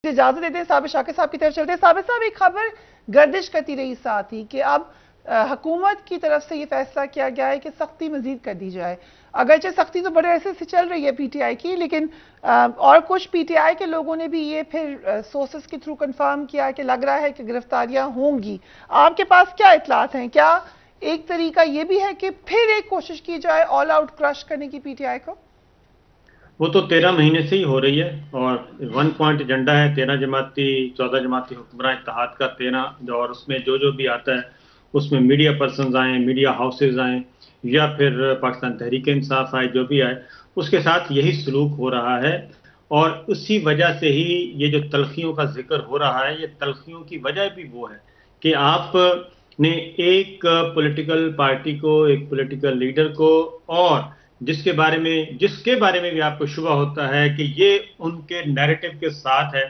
سے اجازت دیتے ہیں ثابت شاکر صاحب کی طرف چلتے ہیں. ثابت صاحب، ایک خبر گردش کرتی رہی ساتھ ہی کہ اب حکومت کی طرف سے یہ فیصلہ کیا گیا ہے کہ سختی مزید کر دی جائے. اگرچہ سختی تو بڑے عرصے سے چل رہی ہے پی ٹی آئی کی، لیکن اور کچھ پی ٹی آئی کے لوگوں نے بھی یہ پھر سورسز کے تھرو کنفرم کیا کہ لگ رہا ہے کہ گرفتاریاں ہوں گی. آپ کے پاس کیا اطلاعات ہیں؟ کیا ایک طریقہ یہ بھی ہے کہ پھر ایک کوشش کی جائے آل آؤٹ کرش کرنے کی پی ٹی آئی کو؟ وہ تو 13 مہینے سے ہی ہو رہی ہے اور 1 پوائنٹ ایجنڈا ہے 13 جماعتی 14 جماعتی حکمراں اتحاد کا 13، اور اس میں جو بھی آتا ہے اس میں میڈیا پرسنز آئیں، میڈیا ہاؤسز آئیں، یا پھر پاکستان تحریک انصاف آئے، جو بھی آئے اس کے ساتھ یہی سلوک ہو رہا ہے. اور اسی وجہ سے ہی یہ جو تلخیوں کا ذکر ہو رہا ہے، یہ تلخیوں کی وجہ بھی وہ ہے کہ آپ نے ایک پولیٹیکل پارٹی کو، ایک پولیٹیکل لیڈر کو، اور جس کے بارے میں بھی آپ کو شبہ ہوتا ہے کہ یہ ان کے نیریٹو کے ساتھ ہے،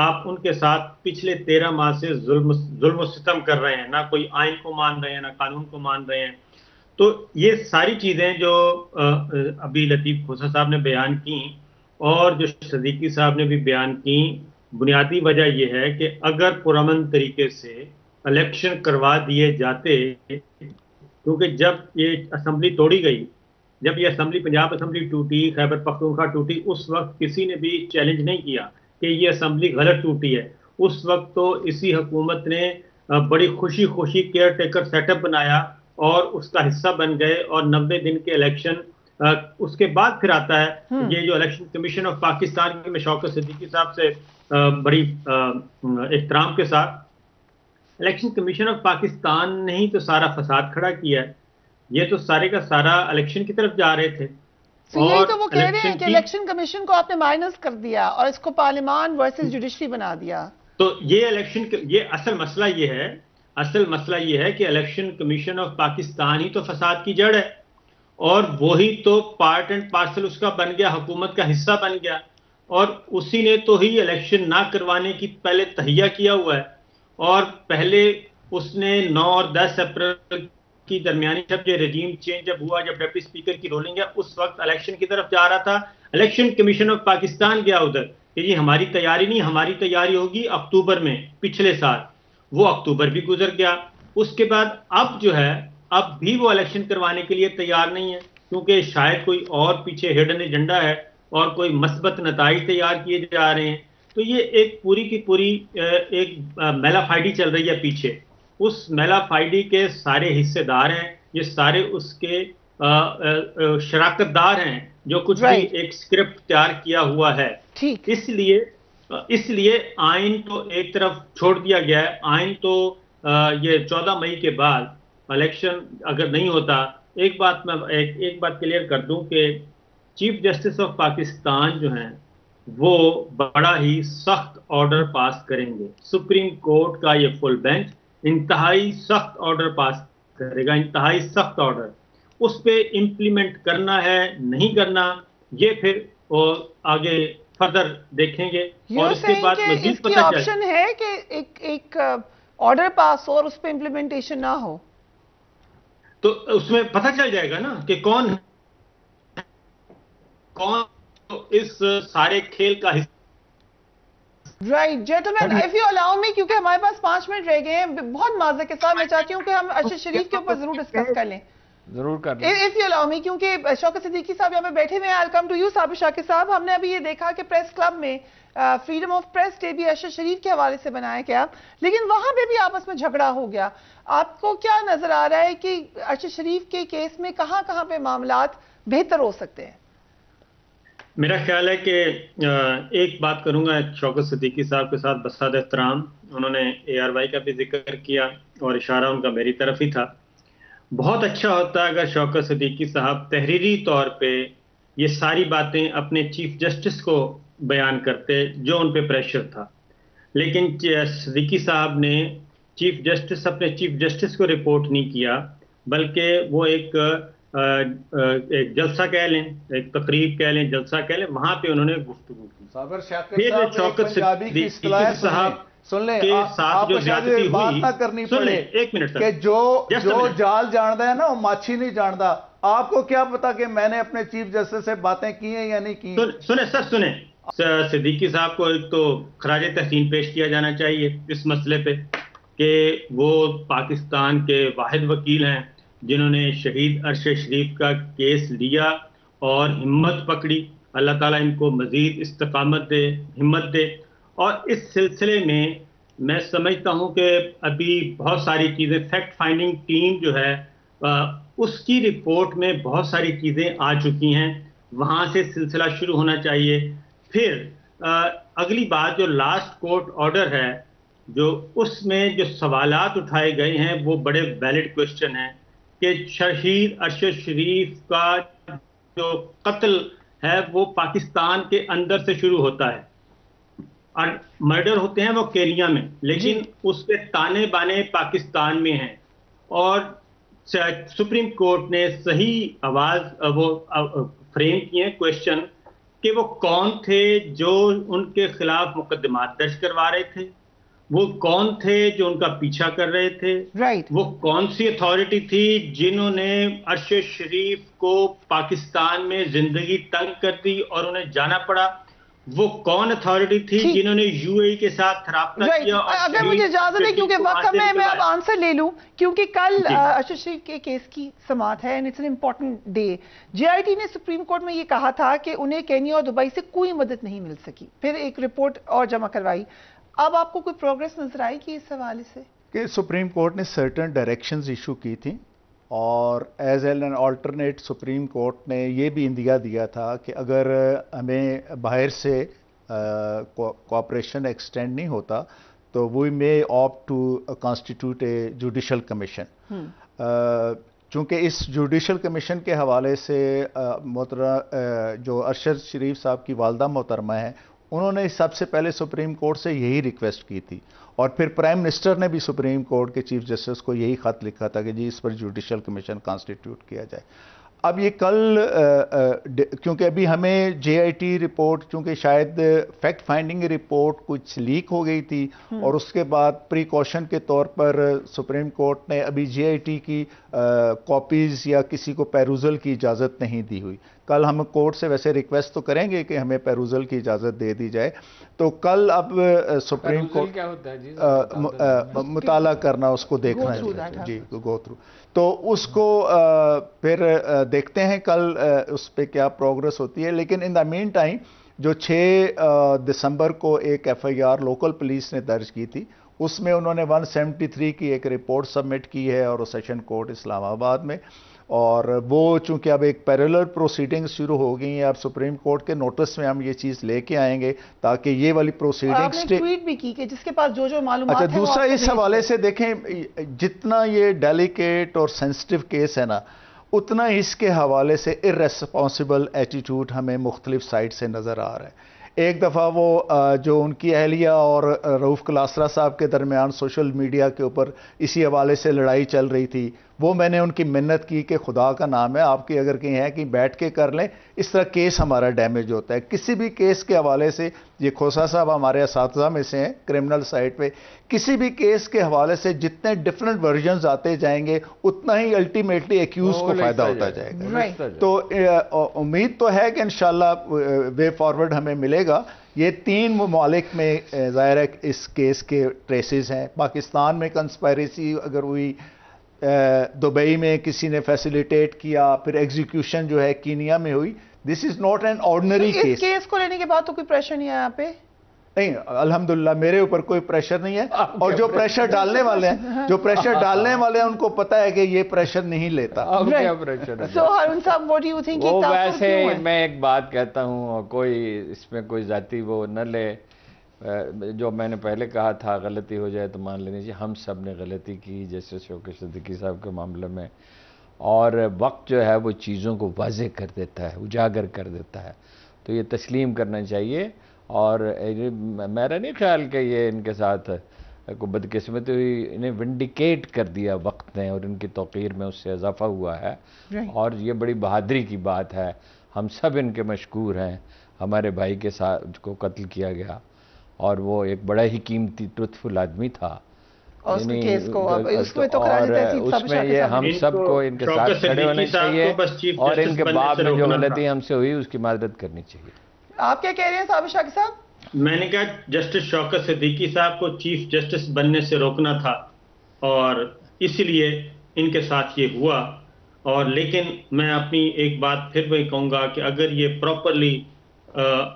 آپ ان کے ساتھ پچھلے 13 ماہ سے ظلم و ستم کر رہے ہیں، نہ کوئی آئین کو مان رہے ہیں، نہ قانون کو مان رہے ہیں. تو یہ ساری چیزیں جو ابھی لطیف کھوسہ صاحب نے بیان کی اور جو صدیقی صاحب نے بھی بیان کی، بنیادی وجہ یہ ہے کہ اگر پرامن طریقے سے الیکشن کروا دیے جاتے، کیونکہ جب یہ اسمبلی توڑی گئی، جب یہ اسمبلی پنجاب اسمبلی ٹوٹی، خیبر پختونخوا ٹوٹی، اس وقت کسی نے بھی چیلنج نہیں کیا کہ یہ اسمبلی غلط ٹوٹی ہے. اس وقت تو اسی حکومت نے بڑی خوشی کیئر ٹیکر سیٹ اپ بنایا اور اس کا حصہ بن گئے، اور 90 دن کے الیکشن اس کے بعد پھر آتا ہے یہ جو الیکشن کمیشن آف پاکستان کی، میں شوکت صدیقی صاحب سے بڑی احترام کے ساتھ، الیکشن کمیشن آف پاکستان نے ہی تو سارا فساد کھڑا کیا ہے. یہ تو سارے کا سارا الیکشن کی طرف جا رہے تھے. یہی تو وہ کہہ رہے ہیں کہ الیکشن کمیشن کو آپ نے مائنس کر دیا اور اس کو پارلیمان ورسز جوڈیشری بنا دیا. تو یہ اصل مسئلہ یہ ہے کہ الیکشن کمیشن آف پاکستان ہی تو فساد کی جڑ ہے، اور وہی تو پارٹ اینڈ پارسل اس کا بن گیا، حکومت کا حصہ بن گیا، اور اسی نے تو ہی الیکشن نہ کروانے کی پہلے تہیہ کیا ہوا ہے. اور پہلے اس نے 9 اور 10 اپریل کی درمیانی جب یہ رجیم چینج جب ہوا، جب ڈپٹی اسپیکر کی رولنگ ہے، اس وقت الیکشن کی طرف جا رہا تھا. الیکشن کمیشن آف پاکستان گیا ادھر کہ جی ہماری تیاری نہیں، ہماری تیاری ہوگی اکتوبر میں. پچھلے سال وہ اکتوبر بھی گزر گیا. اس کے بعد اب جو ہے اب بھی وہ الیکشن کروانے کے لیے تیار نہیں ہے، کیونکہ شاید کوئی اور پیچھے ہڈن ایجنڈا ہے اور کوئی مثبت نتائج تیار کیے جا رہے ہیں. تو یہ ایک پوری کی پوری ایک میلا فائڈی چل رہی ہے پیچھے. اس میلا فائڈی کے سارے حصے دار ہیں، یہ سارے اس کے شراکت دار ہیں جو کچھ بھی ایک سکرپٹ تیار کیا ہوا ہے. اس لیے آئین تو ایک طرف چھوڑ دیا گیا ہے. آئین تو یہ 14 مئی کے بعد الیکشن اگر نہیں ہوتا، ایک بات کلیئر کر دوں کہ چیف جسٹس آف پاکستان جو ہیں وہ بڑا ہی سخت آرڈر پاس کریں گے. سپریم کورٹ کا یہ فل بینچ انتہائی سخت آرڈر پاس کرے گا، انتہائی سخت آرڈر. اس پہ امپلیمنٹ کرنا ہے نہیں کرنا یہ پھر آگے فردر دیکھیں گے. اور اس کے بعد مزید پتہ چلے آپشن ہے کہ ایک آرڈر پاس ہو اور اس پہ امپلیمنٹیشن نہ ہو، تو اس میں پتہ چل جائے گا نا کہ کون اس سارے کھیل کا حصہ. Right gentleman, if you allow me, کیونکہ ہمارے پاس 5 منٹ رہ گئے ہیں، بہت معذرت کے ساتھ میں چاہتی ہوں کہ ہم ارشد شریف کے اوپر ضرور ڈسکس کر لیں. ضرور کر لیں. اف یو الاؤ می، کیونکہ شوکت صدیقی صاحب یہاں پہ بیٹھے ہوئے ہیں. آئی کم ٹو یو ثابت شاکر صاحب. ہم نے ابھی یہ دیکھا کہ پریس کلب میں فریڈم آف پریس ڈے بھی ارشد شریف کے حوالے سے بنایا گیا، لیکن وہاں پہ بھی آپس میں جھگڑا ہو گیا. آپ کو کیا نظر آ رہا ہے کہ ارشد شریف کے کیس میں کہاں پہ معاملات بہتر ہو سکتے ہیں؟ میرا خیال ہے کہ ایک بات کروں گا شوکت صدیقی صاحب کے ساتھ بساد احترام. انہوں نے ARY کا بھی ذکر کیا اور اشارہ ان کا میری طرف ہی تھا. بہت اچھا ہوتا ہے اگر شوکت صدیقی صاحب تحریری طور پہ یہ ساری باتیں اپنے چیف جسٹس کو بیان کرتے جو ان پہ پریشر تھا. لیکن صدیقی صاحب نے اپنے چیف جسٹس کو رپورٹ نہیں کیا، بلکہ وہ ایک جلسہ کہہ لیں، ایک تقریب کہہ لیں، جلسہ کہہ لیں، وہاں پہ انہوں نے گفتگو کی. صابر شاکر صاحب پنجابی کی اصطلاح سن لیں، آپ کو شاید یہ بات نہ کرنی پڑے کہ جو جال جاندا ہے نا وہ ماچھی نہیں جاندا. آپ کو کیا پتا کہ میں نے اپنے چیف جسٹس سے باتیں کی ہیں یا نہیں کی؟ سنیں سر، سنیں، صدیقی صاحب کو ایک تو خراج تحسین پیش کیا جانا چاہیے اس مسئلے پہ کہ وہ پاکستان کے واحد وکیل ہیں جنہوں نے شہید ارشد شریف کا کیس لیا اور ہمت پکڑی. اللہ تعالیٰ ان کو مزید استقامت دے، ہمت دے. اور اس سلسلے میں سمجھتا ہوں کہ ابھی بہت ساری چیزیں، فیکٹ فائنڈنگ ٹیم جو ہے اس کی رپورٹ میں بہت ساری چیزیں آ چکی ہیں، وہاں سے سلسلہ شروع ہونا چاہیے. پھر اگلی بات جو لاسٹ کورٹ آرڈر ہے، جو اس میں جو سوالات اٹھائے گئے ہیں وہ بڑے ویلڈ کوشچن ہیں کہ شہید ارشد شریف کا جو قتل ہے وہ پاکستان کے اندر سے شروع ہوتا ہے اور مرڈر ہوتے ہیں وہ کینیا میں، لیکن اس کے تانے بانے پاکستان میں ہیں. اور سپریم کورٹ نے صحیح آواز وہ فریم کیے کوشچن کہ وہ کون تھے جو ان کے خلاف مقدمات درج کروا رہے تھے، وہ کون تھے جو ان کا پیچھا کر رہے تھے، وہ کون سی اتھارٹی تھی جنہوں نے ارشد شریف کو پاکستان میں زندگی تنگ کر دی اور انہیں جانا پڑا، وہ کون اتھارٹی تھی جنہوں نے یو اے ای کے ساتھ رابطہ کیا. اگر مجھے اجازت ہے کیونکہ وقت میں اب آنسر لے لوں، کیونکہ کل ارشد شریف کے کیس کی سماعت ہے and it's an important day. J I T نے سپریم کورٹ میں یہ کہا تھا کہ انہیں کینیا اور دبئی سے کوئی مدد نہیں مل سکی، پھر ایک رپورٹ اور جمع کروائی. اب آپ کو کوئی پروگریس نظر آئی کہ اس حوالے سے کہ سپریم کورٹ نے سرٹن ڈائریکشنز ایشو کی تھیں اور as an alternate supreme court نے یہ بھی اندیا دیا تھا کہ اگر ہمیں باہر سے کوآپریشن ایکسٹینڈ نہیں ہوتا تو we may opt to constitute a judicial commission. چونکہ اس جوڈیشل کمیشن کے حوالے سے محترمہ جو ارشد شریف صاحب کی والدہ محترمہ ہیں، انہوں نے سب سے پہلے سپریم کورٹ سے یہی ریکویسٹ کی تھی اور پھر پرائم منسٹر نے بھی سپریم کورٹ کے چیف جسٹس کو یہی خط لکھا تھا کہ جی اس پر جوڈیشل کمیشن کانسٹیٹیوٹ کیا جائے. اب یہ کل کیونکہ ابھی ہمیں جے آئی ٹی رپورٹ چونکہ شاید فیکٹ فائنڈنگ رپورٹ کچھ لیک ہو گئی تھی اور اس کے بعد پریکاشن کے طور پر سپریم کورٹ نے ابھی جے آئی ٹی کی کاپیز یا کسی کو پیروزل کی اجازت نہیں دی ہوئی. کل ہم کورٹ سے ویسے ریکویسٹ تو کریں گے کہ ہمیں پیروزل کی اجازت دے دی جائے. تو کل اب سپریم کورٹ کیا ہوتا ہے جی مطالعہ کرنا، اس کو دیکھنا ہے جی گو تھرو، تو اس کو پھر دیکھتے ہیں کل اس پہ کیا پروگرس ہوتی ہے. لیکن ان دا مین ٹائم جو 6 دسمبر کو ایک F I R local police نے درج کی تھی، اس میں انہوں نے 173 کی ایک رپورٹ سبمٹ کی ہے اور سیشن کورٹ اسلام آباد میں، اور وہ چونکہ اب ایک پیرلل پروسیڈنگز شروع ہو گئی ہیں. اب سپریم کورٹ کے نوٹس میں ہم یہ چیز لے کے آئیں گے تاکہ یہ والی پروسیڈنگز آپ نے ٹویٹ بھی کی کہ جس کے پاس جو معلومات اچھا دوسرا اس حوالے سے دیکھیں جتنا یہ ڈیلیکیٹ اور سینسٹیو کیس ہے نا، اتنا اس کے حوالے سے ارریسپانسبل ایٹیٹیوڈ ہمیں مختلف سائٹ سے نظر آ رہا ہے. ایک دفعہ وہ جو ان کی اہلیہ اور رؤوف کلاسرا صاحب کے درمیان سوشل میڈیا کے اوپر اسی حوالے سے لڑائی چل رہی تھی، وہ میں نے ان کی منت کی کہ خدا کا نام ہے آپ کی اگر کہیں ہے کہ بیٹھ کے کر لیں، اس طرح کیس ہمارا ڈیمیج ہوتا ہے. کسی بھی کیس کے حوالے سے، یہ کھوسا صاحب ہمارے اساتذہ میں سے ہیں کرمنل سائٹ پہ، کسی بھی کیس کے حوالے سے جتنے ڈفرینٹ ورژنز آتے جائیں گے اتنا ہی الٹیمیٹلی ایکیوز کو فائدہ ہوتا جائے گا. تو امید تو ہے کہ انشاءاللہ وے فارورڈ ہمیں ملے گا. یہ 3 ممالک میں ظاہر ہے اس کیس کے ٹریسز ہیں. پاکستان میں کنسپائریسی اگر ہوئی، دبئی میں کسی نے فیسیلیٹیٹ کیا، پھر ایگزیکیوشن جو ہے کینیا میں ہوئی. This is not an ordinary case. اس کیس کو لینے کے بعد تو کوئی پریشر نہیں ہے یہاں پہ؟ نہیں الحمدللہ میرے اوپر کوئی پریشر نہیں ہے، اور جو پریشر ڈالنے والے ہیں ان کو پتا ہے کہ یہ پریشر نہیں لیتا. سو ہارون صاحب واٹ ڈو یو تھنک؟ ویسے میں ایک بات کہتا ہوں، کوئی اس میں کوئی ذاتی وہ نہ لے، جو میں نے پہلے کہا تھا غلطی ہو جائے تو مان لینی چاہیے. ہم سب نے غلطی کی جیسے شوکت صدیقی صاحب کے معاملے میں، اور وقت جو ہے وہ چیزوں کو واضح کر دیتا ہے، اجاگر کر دیتا ہے، تو یہ تسلیم کرنا چاہیے. اور میرا نہیں خیال کہ یہ ان کے ساتھ کوئی بدقسمتی ہوئی، انہیں ونڈیکیٹ کر دیا وقت نے اور ان کی توقیر میں اس سے اضافہ ہوا ہے، اور یہ بڑی بہادری کی بات ہے. ہم سب ان کے مشکور ہیں. ہمارے بھائی کے ساتھ کو قتل کیا گیا اور وہ ایک بڑا ہی قیمتی ٹروتھفل آدمی تھا، اور اس میں یہ ہم سب کو ان کے ساتھ کھڑے ہونا چاہیے اور ان کے بعد میں جو غلطی ہم سے ہوئی اس کی معذرت کرنی چاہیے. آپ کیا کہہ رہے ہیں صابر شاکر صاحب؟ میں نے کہا جسٹس شوکت صدیقی صاحب کو چیف جسٹس بننے سے روکنا تھا اور اسی لیے ان کے ساتھ یہ ہوا. اور لیکن میں اپنی ایک بات پھر بھی کہوں گا کہ اگر یہ پراپرلی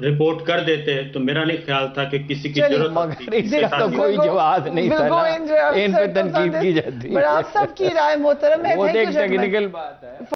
رپورٹ کر دیتے تو میرا نہیں خیال تھا کہ کسی کی ضرورت مگر اس کا تو کوئی جواز نہیں تھا نا، ان پہ تنقید کی جاتی ہے. آپ سب کی رائے محترم ہے. وہ ایک ٹیکنیکل بات ہے.